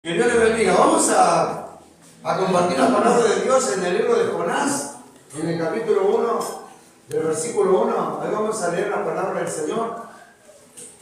Que Dios le bendiga. Vamos a compartir la palabra de Dios en el libro de Jonás, en el capítulo 1, del versículo 1. Ahí vamos a leer la palabra del Señor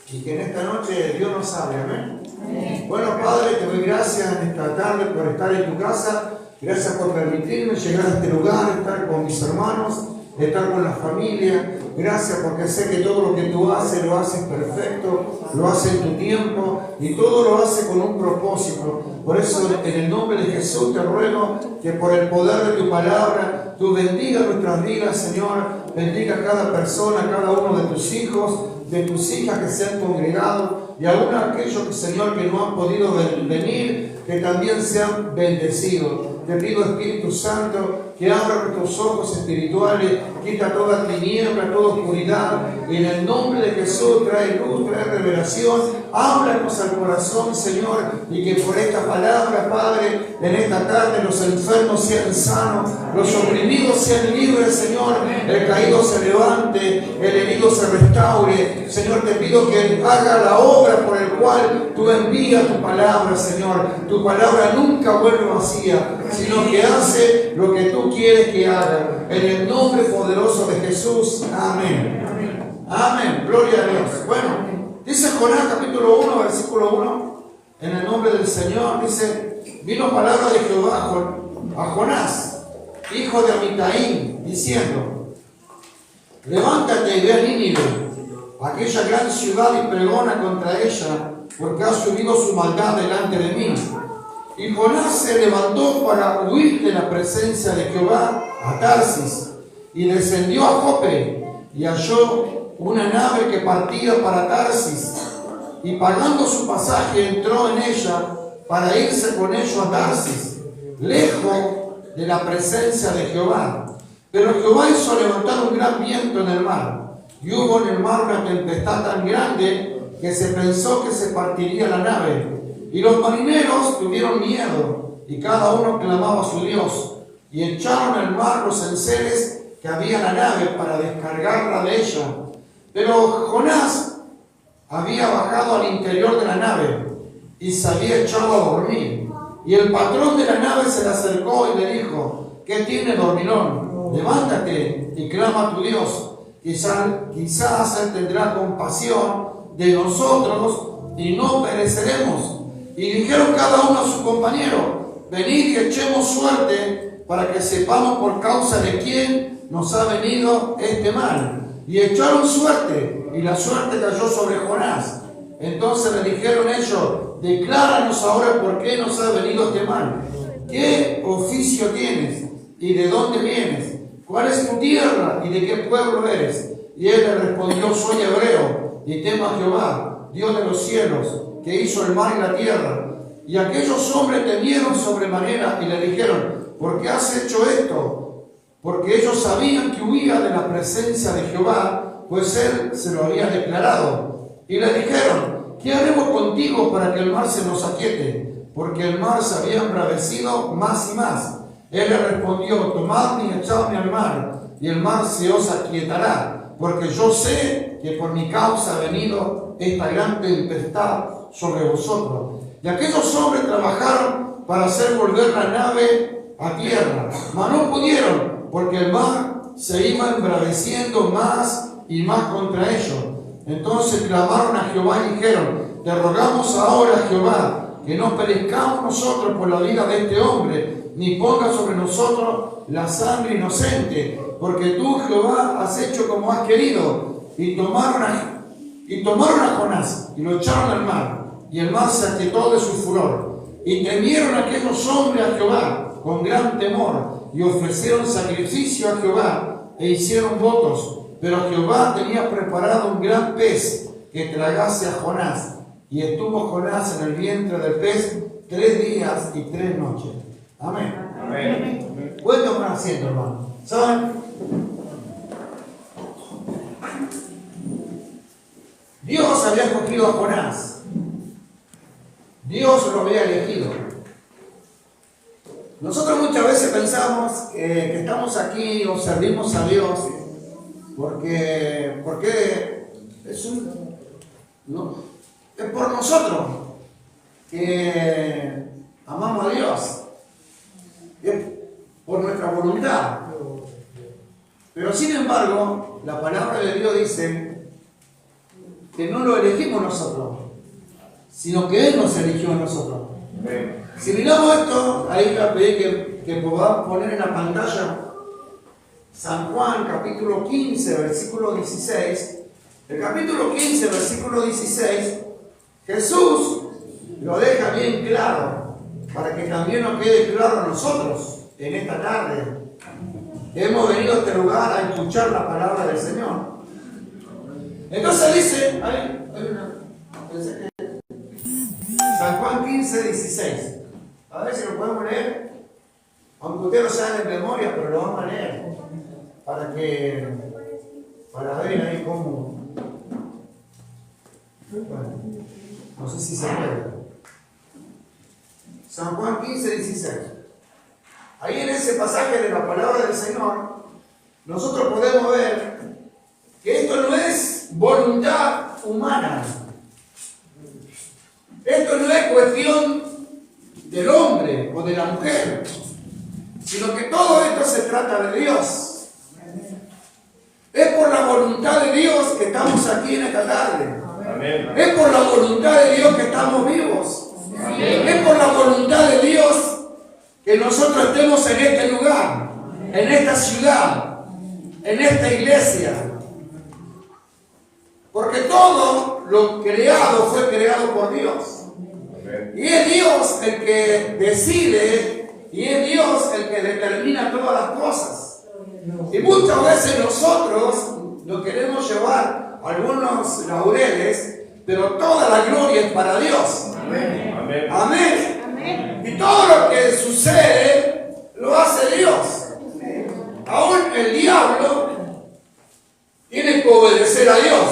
y que en esta noche Dios nos hable. Amén. Amén. Bueno, Padre, te doy gracias en esta tarde por estar en tu casa. Gracias por permitirme llegar a este lugar, estar con mis hermanos, estar con la familia. Gracias porque sé que todo lo que tú haces lo haces perfecto, lo haces en tu tiempo y todo lo haces con un propósito. Por eso en el nombre de Jesús te ruego que por el poder de tu palabra tú bendiga nuestras vidas, Señor. Bendiga a cada persona, a cada uno de tus hijos, de tus hijas que se han congregado y aún aquellos, Señor, que no han podido venir, que también sean bendecidos. Te pido, Espíritu Santo, que abra nuestros ojos espirituales, quita toda tiniebla, toda oscuridad. En el nombre de Jesús trae luz, trae revelación. Háblanos al corazón, Señor, y que por esta palabra, Padre, en esta tarde los enfermos sean sanos, los oprimidos sean libres, Señor. El caído se levante, el herido se restaure. Señor, te pido que haga la obra por el cual tú envías tu palabra, Señor. Tu palabra nunca vuelve vacía, sino que hace lo que tú quieres que haga. En el nombre poderoso de Jesús. Amén. Amén. Amén. Gloria a Dios. Bueno, dice Jonás capítulo 1, versículo 1. En el nombre del Señor dice: vino palabra de Jehová a Jonás, hijo de Amitai, diciendo: levántate y ve a Nínive, aquella gran ciudad, y pregona contra ella, porque ha subido su maldad delante de mí. Y Jonás se levantó para huir de la presencia de Jehová a Tarsis, y descendió a Jope, y halló una nave que partía para Tarsis, y pagando su pasaje entró en ella para irse con ellos a Tarsis, lejos de la presencia de Jehová. Pero Jehová hizo levantar un gran viento en el mar, y hubo en el mar una tempestad tan grande que se pensó que se partiría la nave. Y los marineros tuvieron miedo, y cada uno clamaba a su Dios, y echaron al mar los enseres que había en la nave para descargarla de ella. Pero Jonás había bajado al interior de la nave y se había echado a dormir. Y el patrón de la nave se le acercó y le dijo: ¿qué tiene, dormilón? Levántate y clama a tu Dios. Quizás Él tendrá compasión de nosotros y no pereceremos. Y dijeron cada uno a su compañero: venid y echemos suerte para que sepamos por causa de quién nos ha venido este mal. Y echaron suerte, y la suerte cayó sobre Jonás. Entonces le dijeron ellos: decláranos ahora por qué nos ha venido este mal. ¿Qué oficio tienes? ¿Y de dónde vienes? ¿Cuál es tu tierra? ¿Y de qué pueblo eres? Y él le respondió: soy hebreo, y temo a Jehová, Dios de los cielos, que hizo el mar y la tierra. Y aquellos hombres temieron sobremanera y le dijeron: ¿por qué has hecho esto? Porque ellos sabían que huía de la presencia de Jehová, pues él se lo había declarado. Y le dijeron: ¿qué haremos contigo para que el mar se nos aquiete? Porque el mar se había embravecido más y más. Él le respondió: tomadme y echadme al mar, y el mar se os aquietará, porque yo sé que por mi causa ha venido esta gran tempestad sobre vosotros. Y aquellos hombres trabajaron para hacer volver la nave a tierra, mas no pudieron, porque el mar se iba embraveciendo más y más contra ellos. Entonces clamaron a Jehová y dijeron: te rogamos ahora, Jehová, que no perezcamos nosotros por la vida de este hombre, ni ponga sobre nosotros la sangre inocente, porque tú, Jehová, has hecho como has querido. Y tomaron a Jonás y lo echaron al mar, y el mar se aquietó de su furor. Y temieron aquellos hombres a Jehová con gran temor, y ofrecieron sacrificio a Jehová e hicieron votos. Pero Jehová tenía preparado un gran pez que tragase a Jonás, y estuvo Jonás en el vientre del pez 3 días y 3 noches. Amén. Amén. Pueden tomar asiento, hermano. ¿Saben? Dios había escogido a Jonás. Dios lo había elegido. Nosotros muchas veces pensamos que estamos aquí o servimos a Dios porque es por nosotros que amamos a Dios. Es por nuestra voluntad. Pero sin embargo, la palabra de Dios dice que no lo elegimos nosotros, sino que Él nos eligió a nosotros. Si miramos esto, ahí voy a pedir que podamos poner en la pantalla San Juan, capítulo 15, versículo 16. El capítulo 15, versículo 16, Jesús lo deja bien claro, para que también nos quede claro a nosotros en esta tarde. Hemos venido a este lugar a escuchar la palabra del Señor. Entonces dice, San Juan 15, 16. A ver si lo podemos leer. Aunque ustedes lo saben de memoria, pero lo vamos a leer. Para ver ahí cómo. Bueno, no sé si se puede. San Juan 15, 16. Ahí en ese pasaje de la palabra del Señor, nosotros podemos ver que esto no es voluntad humana. Esto no es cuestión del hombre o de la mujer, sino que todo esto se trata de Dios. Es por la voluntad de Dios que estamos aquí en esta tarde. Amén. Es por la voluntad de Dios que estamos vivos. Amén. Es por la voluntad de Dios que nosotros estemos en este lugar, en esta ciudad, en esta iglesia. Porque todo lo creado fue creado por Dios. Amén. Y es Dios el que decide y es Dios el que determina todas las cosas. Y muchas veces nosotros lo queremos llevar algunos laureles, pero toda la gloria es para Dios. Amén. Amén. Amén. Amén. Y todo lo que sucede lo hace Dios. Aún el diablo tiene que obedecer a Dios.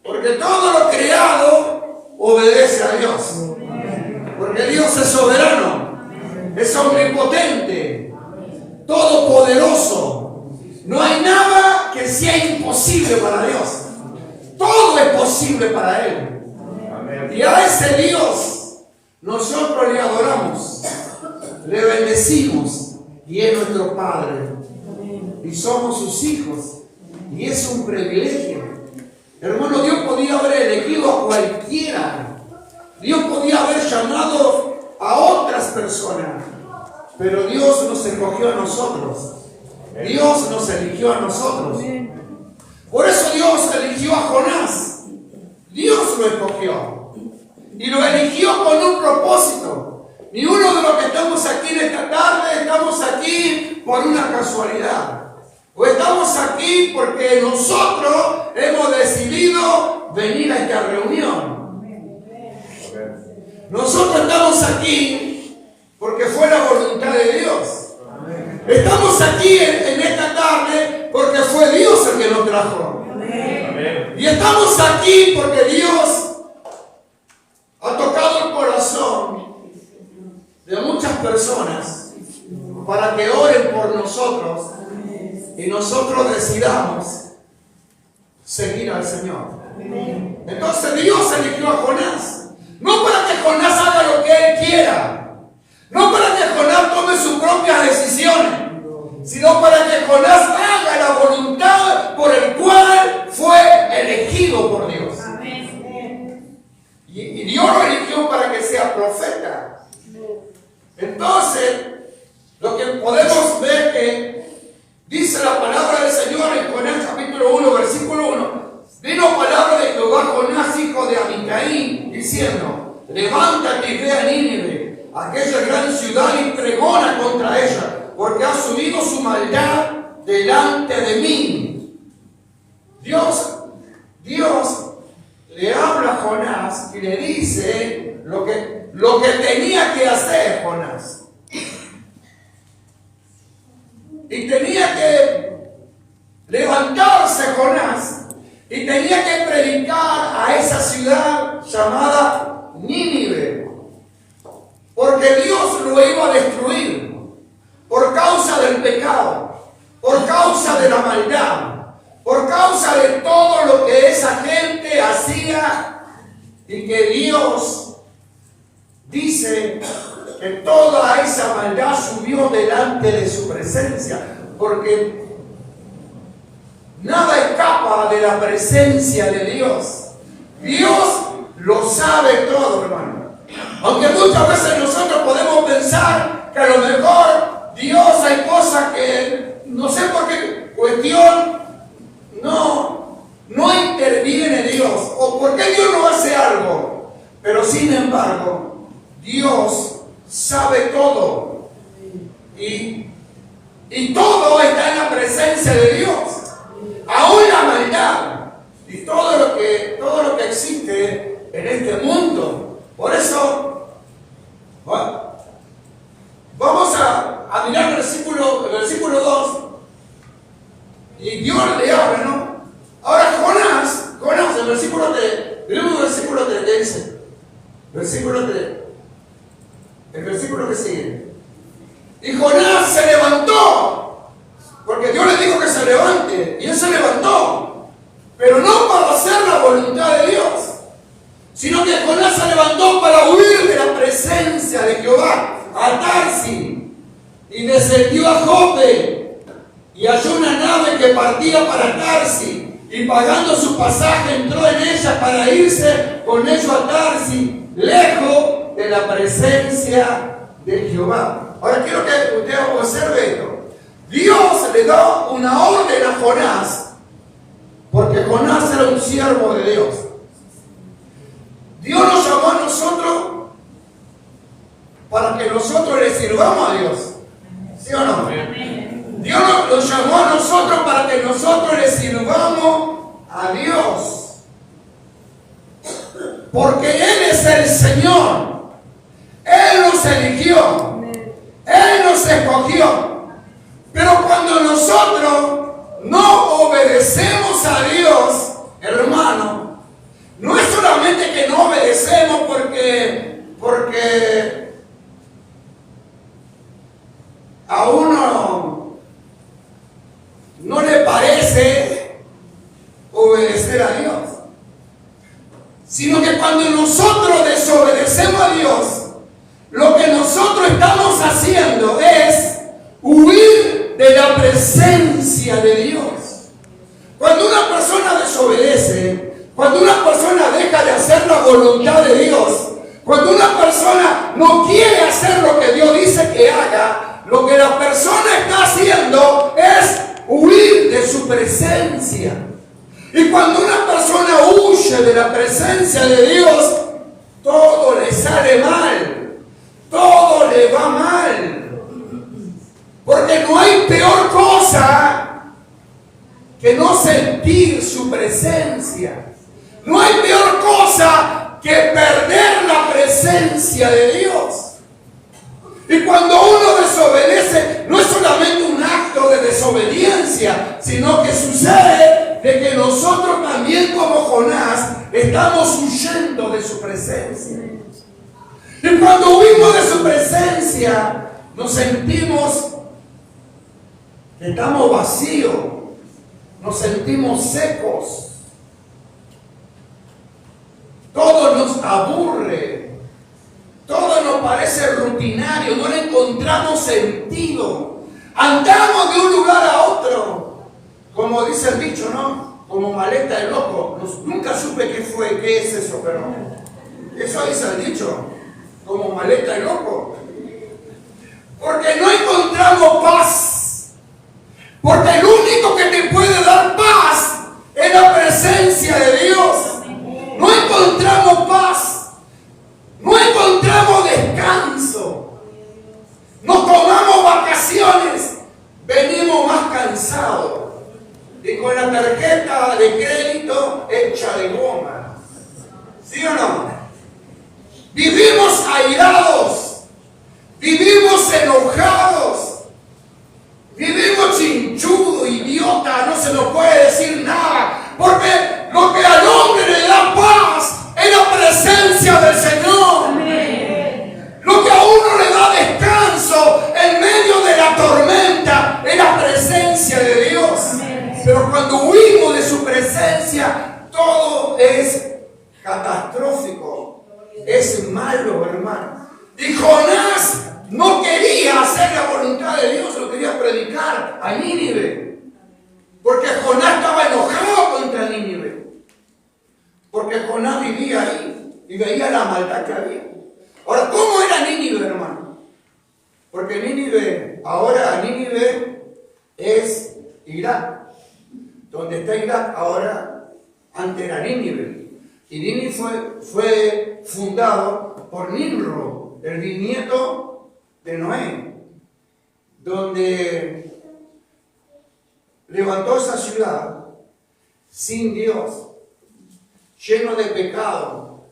Porque todo lo creado obedece a Dios. Porque Dios es soberano, es omnipotente, todopoderoso. No hay nada que sea imposible para Dios. Todo es posible para Él. Y a ese Dios nosotros le adoramos, le bendecimos y es nuestro Padre. Y somos sus hijos. Y es un privilegio. Hermano, Dios podía haber elegido a cualquiera. Dios podía haber llamado a otras personas. Pero Dios nos escogió a nosotros. Dios nos eligió a nosotros. Por eso Dios eligió a Jonás. Dios lo escogió. Y lo eligió con un propósito. Ni uno de los que estamos aquí en esta tarde estamos aquí por una casualidad. O estamos aquí porque nosotros hemos decidido venir a esta reunión. Nosotros estamos aquí porque fue la voluntad de Dios. Estamos aquí en esta tarde porque fue Dios el que nos trajo. Y estamos aquí porque Dios ha tocado el corazón de muchas personas para que oren por nosotros y nosotros decidamos seguir al Señor. Entonces Dios eligió a Jonás, no para que Jonás haga lo que él quiera, no para que Jonás tome sus propias decisiones, sino para que Jonás haga la voluntad por el cual fue elegido por Dios. Y Dios lo eligió para que sea profeta. Entonces, lo que podemos ver que dice la palabra del Señor en Jonás capítulo 1, versículo 1. Vino palabra de Jehová a Jonás, hijo de Amitai, diciendo: levántate y ve a Nínive, aquella gran ciudad, y pregona contra ella, porque ha subido su maldad delante de mí. Dios le habla a Jonás y le dice lo que tenía que hacer Jonás. Y tenía que levantarse Jonás y tenía que predicar a esa ciudad llamada Nínive, porque Dios lo iba a destruir por causa del pecado, por causa de la maldad, por causa de todo lo que esa gente hacía y que Dios dice que toda esa maldad subió delante de su presencia, porque nada escapa de la presencia de Dios. Dios lo sabe todo, hermano. Aunque muchas veces nosotros podemos pensar que a lo mejor Dios hay cosas que no sé por qué cuestión no interviene Dios, o por qué Dios no hace algo. Pero sin embargo, Dios sabe todo. Y todo está en la presencia de Dios. Aún la maldad y todo lo que existe en este mundo. Por eso, bueno, vamos a mirar el versículo 2. Y Dios le habla, ¿no? Ahora Jonás, el versículo 3, vemos el versículo 3, ¿qué dice? Versículo 3. El versículo que sigue. Y Jonás se levantó, porque Dios le dijo que se levante, y él se levantó, pero no para hacer la voluntad de Dios, sino que Jonás se levantó para huir de la presencia de Jehová a Tarsis, y descendió a Jope, y halló una nave que partía para Tarsis, y pagando su pasaje entró en ella para irse con ellos a Tarsis, lejos de la presencia de Jehová. Ahora quiero que usted observe esto. Dios le da una orden a Jonás, porque Jonás era un siervo de Dios. Dios nos llamó a nosotros para que nosotros le sirvamos a Dios. ¿Sí o no? Dios nos llamó a nosotros para que nosotros le sirvamos a Dios. Porque Él es el Señor. Él nos eligió. Él nos escogió. Pero cuando nosotros no obedecemos a Dios, hermano, no es solamente que no obedecemos porque a uno no le parece obedecer a Dios, sino que cuando nosotros desobedecemos a Dios, lo que nosotros estamos haciendo es huir de la presencia de Dios. Cuando una persona desobedece, cuando una persona deja de hacer la voluntad de Dios, cuando una persona no quiere hacer lo que Dios dice que haga, lo que la persona está haciendo es huir de su presencia. Y cuando una persona huye de la presencia de Dios, todo le sale mal, todo le va mal. Porque no hay peor cosa que no sentir su presencia. No hay peor cosa que perder la presencia de Dios. Y cuando uno desobedece, no es solamente un acto de desobediencia, sino que sucede de que nosotros también como Jonás estamos huyendo de su presencia. Y cuando huimos de su presencia, nos sentimos que estamos vacíos, nos sentimos secos, todo nos aburre, todo nos parece rutinario, no le encontramos sentido, andamos de un lugar a otro, como dice el dicho, ¿no? Como maleta de loco. Nunca supe qué es eso, pero eso dice el dicho, como maleta de loco, porque no encontramos paz. Porque el único que te puede dar paz es la presencia de Dios. No encontramos paz, no encontramos descanso, nos tomamos vacaciones, venimos más cansados y con la tarjeta de crédito hecha de goma. ¿Sí o no? Vivimos airados, vivimos enojados, vivimos chinchudo, idiota, no se nos puede decir nada, porque lo que al hombre le da paz es la presencia del Señor. Amén. Lo que a uno le da descanso en medio de la tormenta es la presencia de Dios. Amén. Pero cuando huimos de su presencia, todo es catastrófico, es malo, hermano. Y Jonás no quería hacer la voluntad de Dios, lo quería predicar a Nínive. Porque Jonás estaba enojado contra Nínive. Porque Jonás vivía ahí y veía la maldad que había. Ahora, ¿cómo era Nínive, hermano? Porque Nínive es Irak. Donde está Irak ahora, antes era Nínive. Y Nínive fue fundado por Nimrod, el bisnieto de Noé, donde levantó esa ciudad sin Dios, lleno de pecado,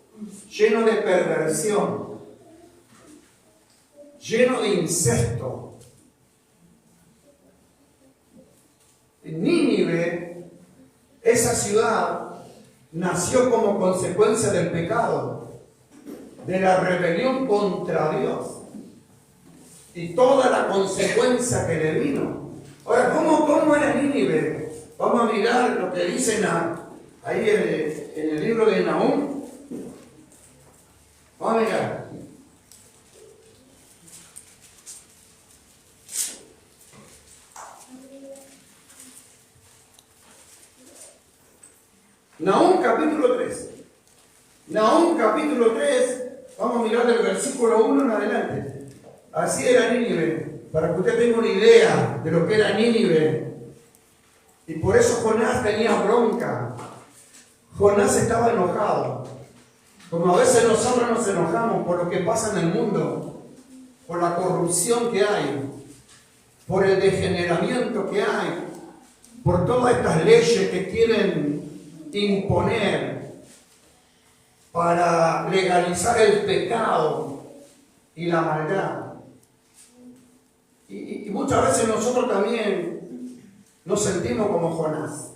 lleno de perversión, lleno de incesto. En Nínive, esa ciudad nació como consecuencia del pecado, de la rebelión contra Dios y toda la consecuencia que le vino. Ahora, ¿cómo era Nínive? Vamos a mirar lo que dicen ahí en el libro de Nahum. Vamos a mirar. Nahum capítulo 3. Nahum capítulo 3, vamos a mirar del versículo 1 en adelante. Así era Nínive, para que usted tenga una idea de lo que era Nínive. Y por eso Jonás tenía bronca. Jonás estaba enojado. Como a veces nosotros nos enojamos por lo que pasa en el mundo, por la corrupción que hay, por el degeneramiento que hay, por todas estas leyes que quieren imponer para legalizar el pecado y la maldad. Y muchas veces nosotros también nos sentimos como Jonás.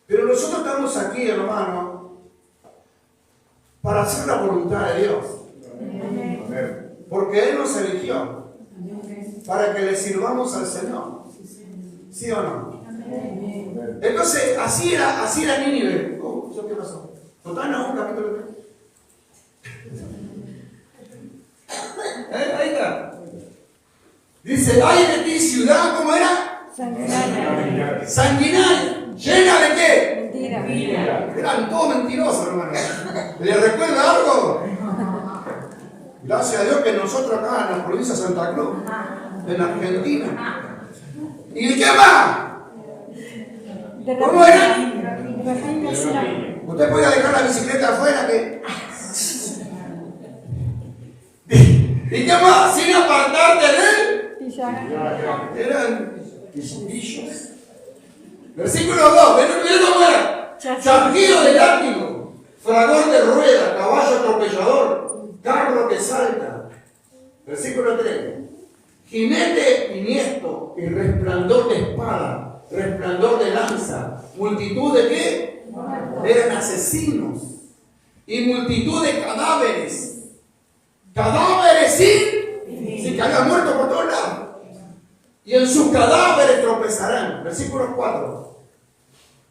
Pero nosotros estamos aquí, hermano, para hacer la voluntad de Dios. Porque Él nos eligió para que le sirvamos al Señor. ¿Sí o no? Entonces, así era Nínive. ¿Qué pasó? ¿No está en Nahum capítulo 3? Ahí está. Dice, ay de ti, ciudad, ¿cómo era? Sanguinaria. Sanguinaria. ¿Llena de qué? Mentira. Eran todos mentirosos, hermano. ¿Le recuerda algo? Gracias a Dios que nosotros acá en la provincia de Santa Cruz, en Argentina. ¿Y qué más? ¿Cómo era? Usted podía dejar la bicicleta afuera que... ¿Y qué más? Sin apartarte de él. Eran pillos. Versículo 2. Ven cómo era. Chasquido de látigo, fragor de rueda, caballo atropellador, carro que salta. Versículo 3. Jinete iniesto y resplandor de espada, resplandor de lanza. ¿Multitud de qué? Eran asesinos. Y multitud de cadáveres. Cadáveres sí, que habían muerto por todos lados. Y en sus cadáveres tropezarán. Versículo 4.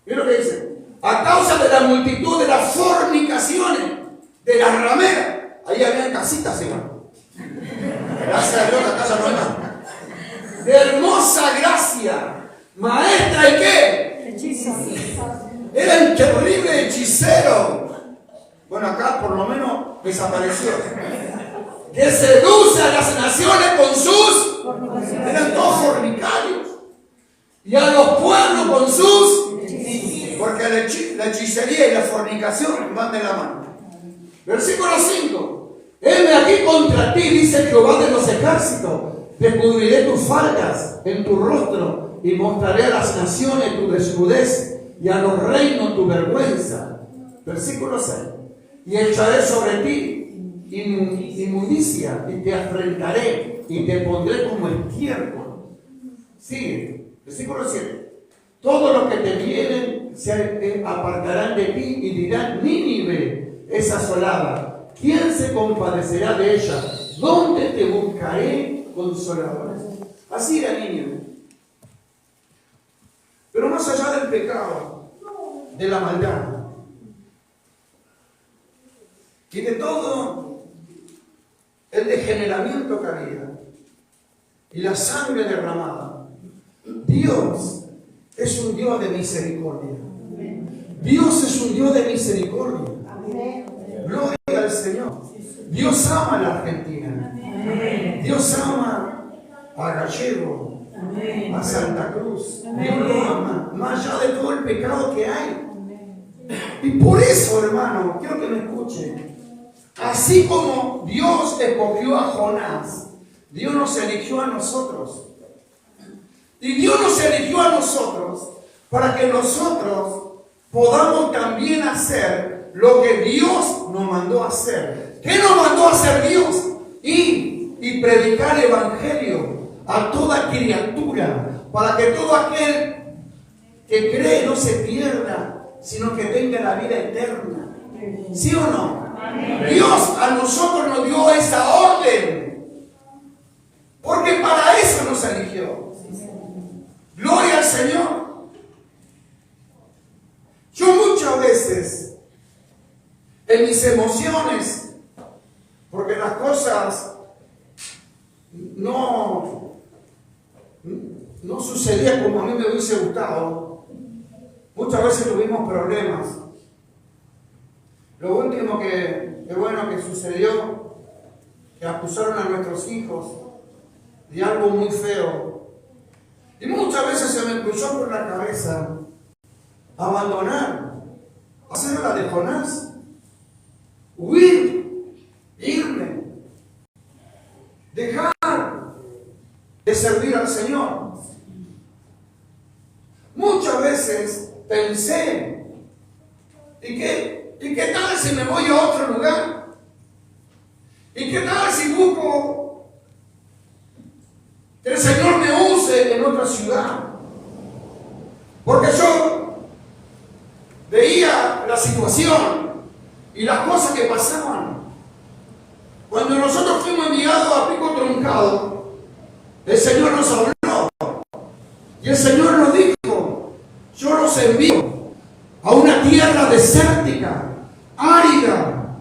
Mira lo que dice. A causa de la multitud de las fornicaciones, de las rameras. Ahí habían casitas, hermano. Gracias a Dios, la casa no hay más. De hermosa gracia. Maestra, ¿y qué? Hechizo. Eran terribles hechiceros. Bueno, acá por lo menos desapareció. Que seduce a las naciones con sus... Eran todos fornicarios. Y a los pueblos con sus... Porque la hechicería y la fornicación van de la mano. Versículo 5. Heme aquí contra ti, dice Jehová de los ejércitos. Descubriré tus faltas en tu rostro y mostraré a las naciones tu desnudez y a los reinos tu vergüenza. Versículo 6. Y echaré sobre ti inmundicia y te afrentaré y te pondré como estiércol. Sigue. Versículo 7. Todos los que te vienen se apartarán de ti y dirán: Nínive es asolada. ¿Quién se compadecerá de ella? ¿Dónde te buscaré consoladores? Así era Nínive. Pero más allá del pecado, de la maldad y de todo y la sangre derramada. Dios es un Dios de misericordia. Dios es un Dios de misericordia. Gloria al Señor. Dios ama a la Argentina. Dios ama a Gallego, a Santa Cruz. Dios lo ama, más allá de todo el pecado que hay. Y por eso, hermano, quiero que me escuchen. Así como Dios escogió a Jonás, Dios nos eligió a nosotros. Y Dios nos eligió a nosotros para que nosotros podamos también hacer lo que Dios nos mandó a hacer. ¿Qué nos mandó a hacer Dios? Ir y predicar el evangelio a toda criatura, para que todo aquel que cree no se pierda, sino que tenga la vida eterna. ¿Sí o no? Dios a nosotros nos dio esa orden, porque para eso nos eligió. Gloria al Señor. Yo muchas veces, en mis emociones, porque las cosas no sucedían como a mí me hubiese gustado, muchas veces tuvimos problemas. Lo último que sucedió, que acusaron a nuestros hijos de algo muy feo. Y muchas veces se me cruzó por la cabeza abandonar, hacer la de Jonás, huir, irme, dejar de servir al Señor. Muchas veces pensé, ¿y qué tal si me voy a otro lugar? ¿Y qué tal si busco que el Señor me use en otra ciudad? Porque yo veía la situación y las cosas que pasaban. Cuando nosotros fuimos enviados a Pico Truncado, el Señor nos habló y el Señor nos dijo: yo los envío a una tierra desértica, árida,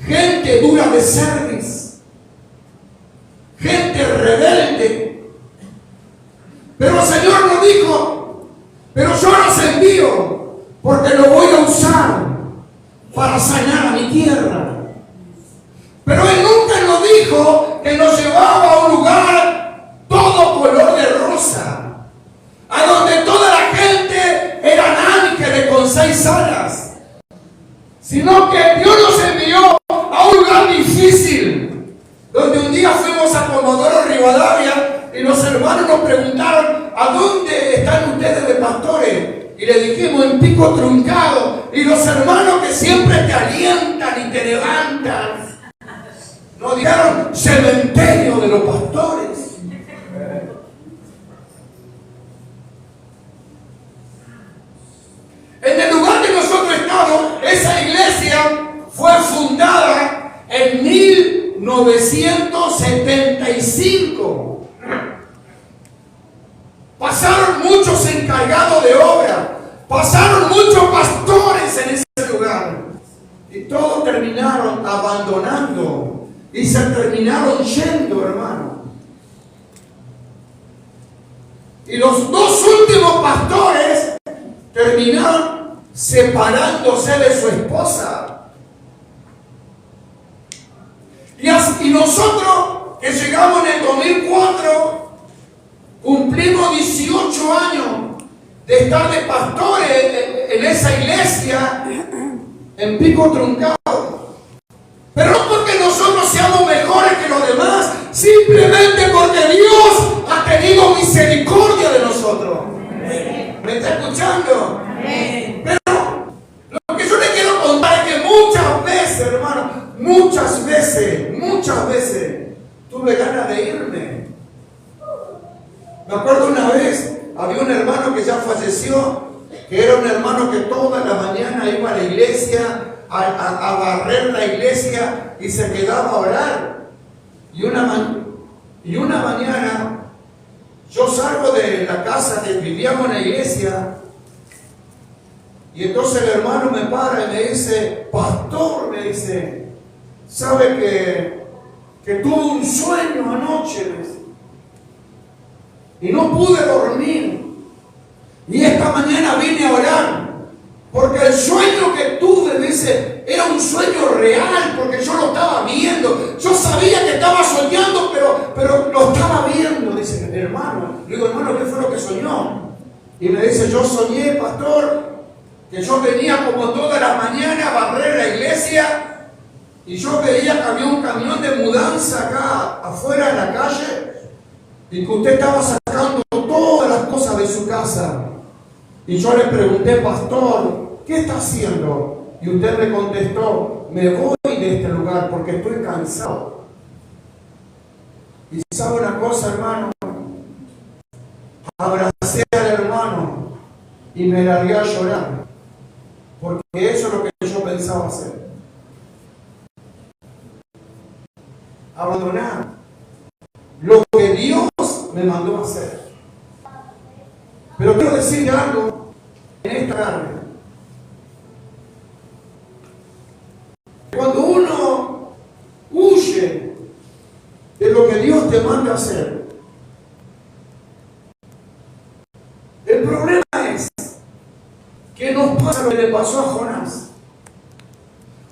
gente dura de cerviz, gente rebelde. Pero el Señor nos dijo: pero yo los envío porque lo voy a usar para sanar a mi tierra. Pero Él nunca nos dijo que nos llevaba a un lugar todo color de rosa, a donde toda la gente eran ángeles con 6 alas, sino que Dios nos envió a un lugar difícil, donde un día fuimos a Comodoro Rivadavia y los hermanos nos preguntaron: ¿a dónde están ustedes de pastores? Y le dijimos: en Pico Truncado. Y los hermanos que siempre te alientan y te levantan nos dijeron: cementerio de los pastores. En el lugar que nosotros estamos, esa iglesia fue fundada en 1975. Pasaron muchos encargados de obra, pasaron muchos pastores en ese lugar, y todos terminaron abandonando y se terminaron yendo, hermano. Y los 2 últimos pastores terminaron separándose de su esposa. Y nosotros, que llegamos en el 2004, cumplimos 18 años de estar de pastores en esa iglesia en Pico Truncado. Pero no porque nosotros seamos mejores que los demás, simplemente porque Dios ha tenido misericordia de nosotros. ¿Me está escuchando? Pero lo que yo le quiero contar es que muchas veces, hermano, muchas veces tuve ganas de irme. Me acuerdo una vez, había un hermano que ya falleció, que era un hermano que toda la mañana iba a la iglesia, a barrer la iglesia y se quedaba a orar. Y una mañana yo salgo de la casa que vivíamos en la iglesia, y entonces el hermano me para y me dice: pastor, me dice, ¿sabe que que tuvo un sueño anoche, y no pude dormir. Y esta mañana vine a orar, porque el sueño que tuve, dice, era un sueño real, porque yo lo estaba viendo. Yo sabía que estaba soñando, pero lo estaba viendo. Dice, hermano, le digo, hermano, ¿qué fue lo que soñó? Y me dice, yo soñé, pastor, que yo venía como toda la mañana a barrer la iglesia, y yo veía que había un camión de mudanza acá afuera en la calle, y que usted estaba sacando todas las cosas de su casa. Y yo le pregunté, pastor, ¿qué está haciendo? Y usted me contestó, me voy de este lugar porque estoy cansado. Y sabe una cosa, hermano, abracé al hermano y me largué a llorar, porque eso es lo que yo pensaba hacer. Abandonar lo que Dios me mandó a hacer. Pero quiero decir algo en esta tarde. Cuando uno huye de lo que Dios te manda a hacer, el problema es que nos pasa lo que le pasó a Jonás.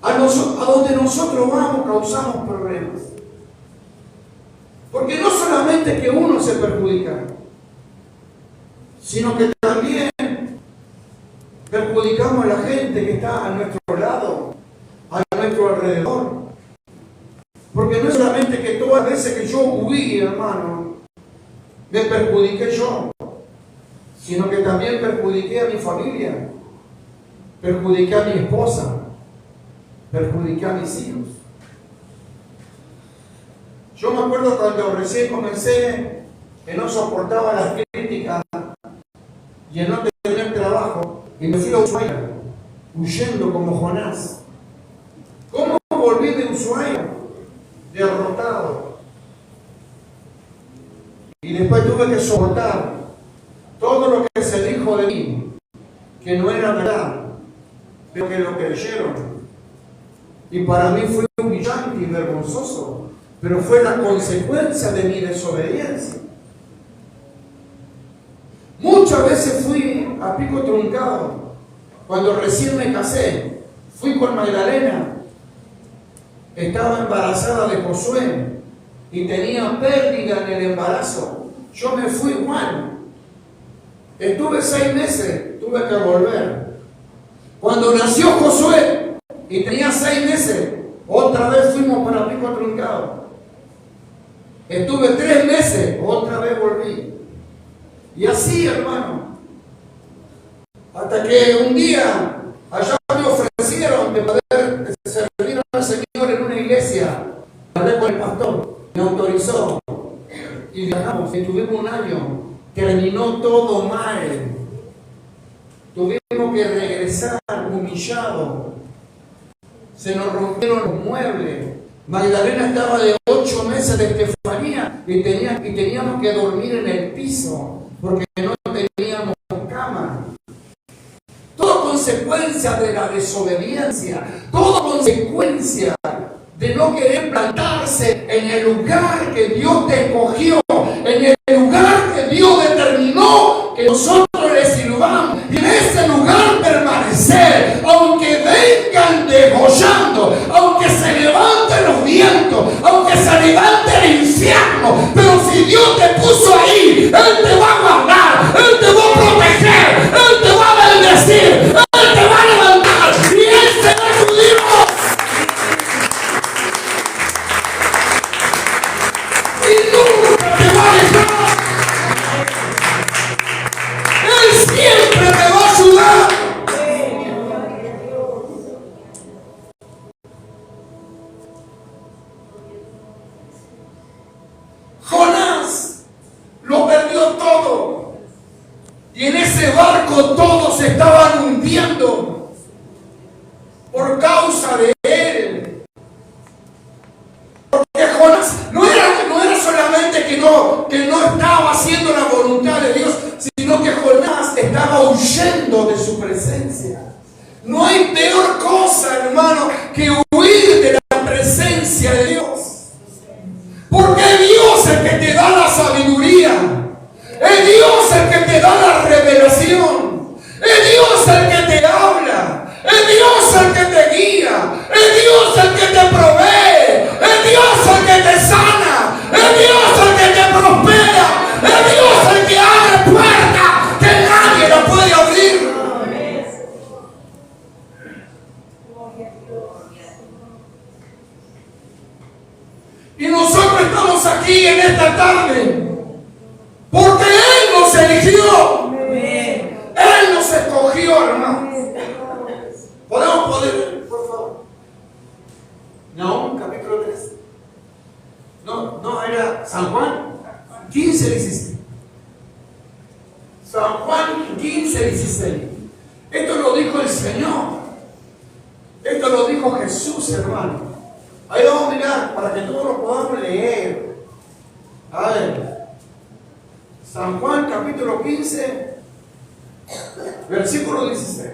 A donde nosotros vamos causamos problemas. Porque no solamente que uno se perjudica, sino que también perjudicamos a la gente que está a nuestro lado, a nuestro alrededor. Porque no es solamente que todas las veces que yo huí, hermano, me perjudiqué yo, sino que también perjudiqué a mi familia, perjudiqué a mi esposa, perjudiqué a mis hijos. Yo me acuerdo cuando recién comencé, que no soportaba las críticas y el no tener trabajo, y me fui a Ushuaia, huyendo como Jonás. ¿Cómo volví de Ushuaia? Derrotado. Y después tuve que soportar todo lo que se dijo de mí, que no era verdad, pero que lo creyeron. Y para mí fue humillante y vergonzoso, pero fue la consecuencia de mi desobediencia. Muchas veces fui a pico truncado. Cuando recién me casé, fui con Magdalena. Estaba embarazada de Josué y tenía pérdida en el embarazo. Yo me fui igual. Estuve 6 meses, tuve que volver. Cuando nació Josué y tenía 6 meses, otra vez fuimos para pico truncado. Estuve 3 meses, otra vez volví. Y así, hermano, hasta que un día allá me ofrecieron de poder servir al Señor en una iglesia. Hablé con el pastor, me autorizó y viajamos. Estuvimos un año, terminó todo mal. Tuvimos que regresar humillados. Se nos rompieron los muebles. Magdalena estaba de 8 meses de Estefanía y teníamos que dormir en el piso porque no teníamos cama. Todo consecuencia de la desobediencia, todo consecuencia de no querer plantarse en el lugar que Dios te escogió, en el lugar que Dios determinó que nosotros le sirvamos, y en ese lugar permanecer, aunque vengan degollando, aunque se levanten los vientos, aunque se levante el infierno, pero si Dios te puso ahí, Él te va a guardar, Él te va a proteger, Él te va a bendecir, Él te va a levantar y Él será tu Dios. Y nunca te va a dejar. Él siempre te va a ayudar. Jonás lo perdió todo. Y en ese barco todos se estaban hundiendo por causa de él. Porque Jonás no era solamente que no estaba haciendo la voluntad de Dios, sino que Jonás estaba huyendo de su presencia. No hay peor cosa, hermano, que huir de la presencia de Dios. poder, por favor. Nahum, capítulo 3. No, era San Juan 15, 16. San Juan 15, 16. Esto lo dijo el Señor. Esto lo dijo Jesús, hermano. Ahí vamos a mirar para que todos lo podamos leer. A ver. San Juan capítulo 15, versículo 16.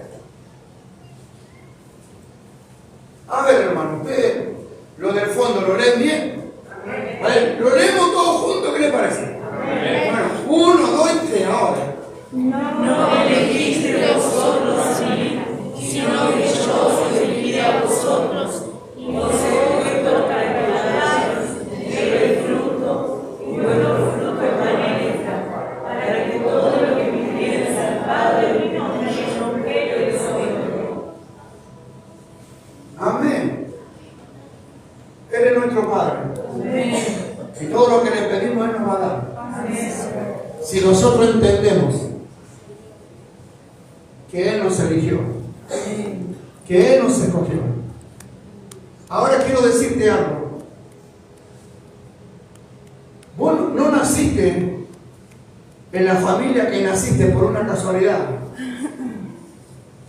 A ver, hermano, ustedes lo del fondo, ¿lo leen bien? A ver, lo leemos todos juntos, ¿qué les parece? Bueno, 1, 2 y 3, ahora. No elegiste vosotros a mí, sino que yo os elegí a vosotros, y vosotros portaréis el fruto, y vuestro fruto permanezca, para que todo lo que pidiereis al Padre en mi nombre, yo quiero y soy. Amén. Él es nuestro Padre. Amén. Y todo lo que le pedimos, Él nos va a dar. Amén. Si nosotros entendemos que Él nos eligió, que Él nos escogió. Ahora quiero decirte algo. Vos no naciste en la familia que naciste por una casualidad,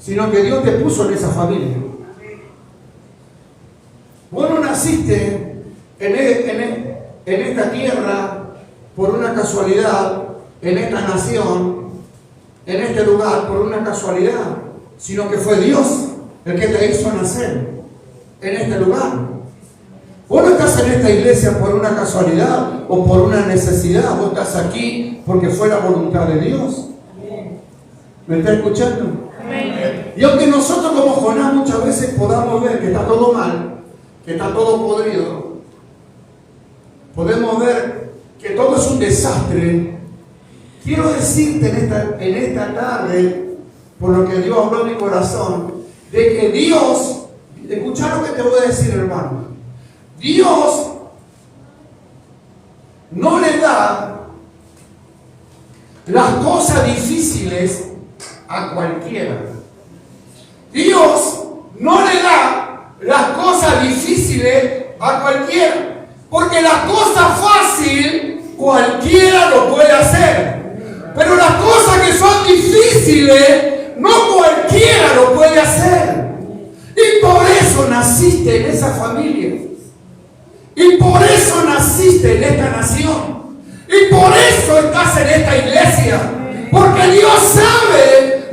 sino que Dios te puso en esa familia. Vos no naciste en esta tierra por una casualidad, en esta nación, en este lugar por una casualidad, sino que fue Dios el que te hizo nacer en este lugar. Vos no estás en esta iglesia por una casualidad o por una necesidad, vos estás aquí porque fue la voluntad de Dios. ¿Me está escuchando? Y aunque nosotros como Jonás muchas veces podamos ver que está todo mal, que está todo podrido, podemos ver que todo es un desastre. Quiero decirte en esta tarde, por lo que Dios habló en mi corazón, de que Dios, escucha lo que te voy a decir, hermano, Dios no le da las cosas difíciles a cualquiera. Dios no le da las cosas difíciles a cualquiera, porque la cosa fácil cualquiera lo puede hacer. Pero las cosas que son difíciles, no cualquiera lo puede hacer. Y por eso naciste en esa familia. Y por eso naciste en esta nación. Y por eso estás en esta iglesia. Porque Dios sabe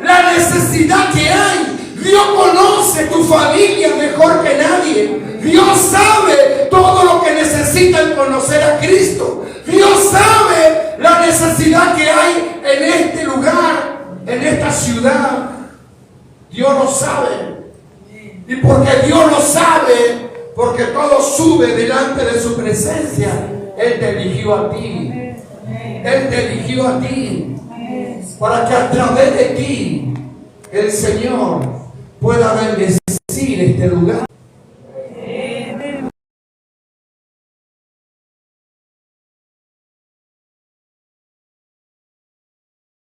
la necesidad que hay. Dios conoce tu familia mejor que nadie. Dios sabe todo lo que necesitan conocer a Cristo. Dios sabe la necesidad que hay en este lugar, en esta ciudad. Dios lo sabe. Y porque Dios lo sabe, porque todo sube delante de su presencia, Él te eligió a ti. Él te eligió a ti. Para que a través de ti el Señor pueda bendecir este lugar.